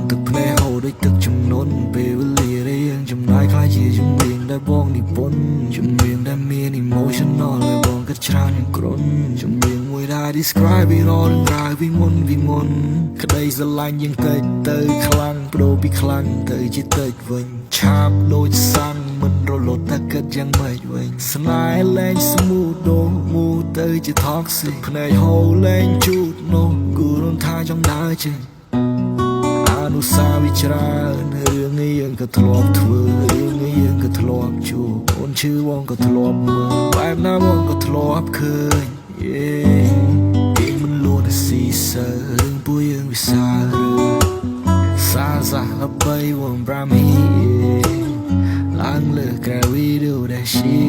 ទឹកភ្នែកហូរដូចទឹកជំនន់ពេលវេលាដែលយើងចំណាយខ្លាយជាជំនាញដែលបងនិពន្ធជំនាញដែលមាន emotional ហើយបងគិតច្រើនយ៉ាងគ្រុនជំនាញមួយដែល describe ពីរាល់រឿងរ៉ាវពីមុនក្តីស្រឡាញ់យើងតិចទៅខ្លាំងបដូរពីខ្លាំងទៅជាតិចវិញឆាបដូចសាំងមិនរលត់តែគិតយ៉ាងម៉េចវិញស្នេហ៍លែងស្មូតដូរមូទៅជា toxic ភ្នែកហូរលែងជូតនោះគូរនថាចង់ដើរចេញអនុស្សាវរីយ៍ច្រើនរឿងនេះយើងក៏ធ្លាប់ធ្វើរឿងនេះយើងក៏ធ្លាប់ជួបអូនឈឺបងក៏ធ្លាប់មើលបែបណាបងក៏ធ្លាប់ឃើញគេមិនលួនស៊ីសើរឿងពួកយើងវិសាសាសាល្បីវងប្រាំហីឡើងលើក្រៅវីដេអូដែលရှိ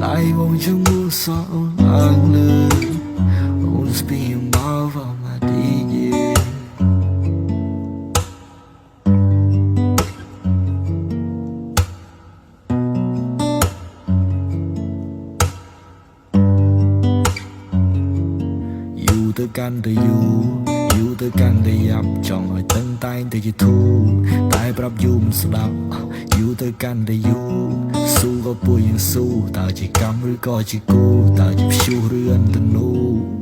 ឡៃវងជងូសោឡើងលើអូនស្ពីមបោវមកទីទៅកាន់តែយូរទៅកាន់តែយ៉ាប់ចង់ឲ្យតឹងតែងទៅជាធូរតែប្រាប់យូរមិនស្ដាប់យូរទៅកាន់តែយូរស៊ូក៏ពួយយើងស៊ូតើជាកម្មឬក៏ជាគូតើជាព្យុះឬអន្តនូ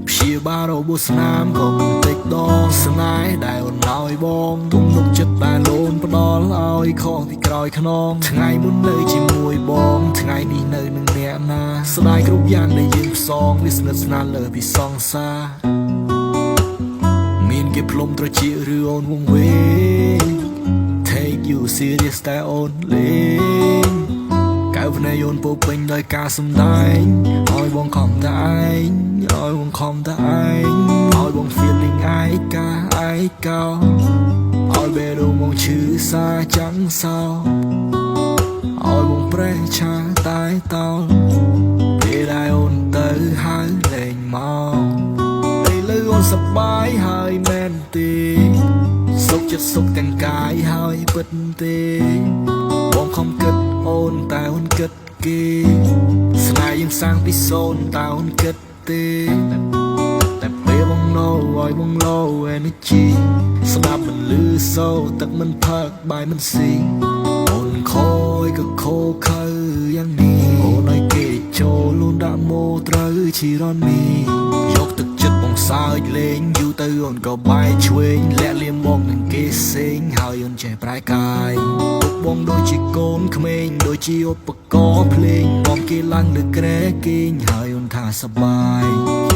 ព្យាបាលរបួសស្នាមក៏មិនតិចដល់ស្នេហ៍ដែលអូនឲ្យបងទុំនុកចិត្តដែលអូនផ្ដល់ឲ្យខុសពីក្រោយខ្នងថ្ងៃមុននៅជាមួយបងថ្ងៃនេះនៅនឹងអ្នកណាស្ដាយគ្រប់យ៉ាងដែលយើងផ្សងវាស្និទ្ធស្នាលលើពីសង្សារមានគេផ្លុំត្រចៀកឬអូនវងវែង Take you serious តែអូនលេងកៅភ្នែកអូនពោពេញដោយការសម្ដែងឲ្យបងខំតែឯងឲ្យបងខំតែឯងឲ្យបង feeling ឯកាឯកោឲ្យបេះដូងបងឈឺសាចាំងសោឲ្យបងប្រេះឆាតែតោពេលដែលអូនទៅហើយលេងមកអូនសប្បាយហើយមែនទេសុខចិត្តសុខទាំងកាយហើយពិតទេបងខំគិតអូនតែអូនគិតគេស្នេហ៍យើងសាំងពីសូន្យតែអូនគិតទេតែពេលបងនៅឲ្យបង low energy ស្ដាប់មិនលឺសូរទឹកមិនផឹកបាយមិនស៊ីអូនខូចក៏ខូខើយ៉ាងនេះអូនឲ្យគេចូលលូនដាក់ម៉ូត្រូវជីរ៉នមីយកទឹកចិត្តបងសើចលេងយូរទៅអូនក៏បាយឆ្វេងលាក់លៀមមកនឹងគេសេងហើយអូនចេះប្រែកាយពុកបងដូចជាកូនក្មេងដូចជាឧបករណ៍ភ្លេងបងគេឡើងលើក្រែគេងហើយអូនថាសប្បាយ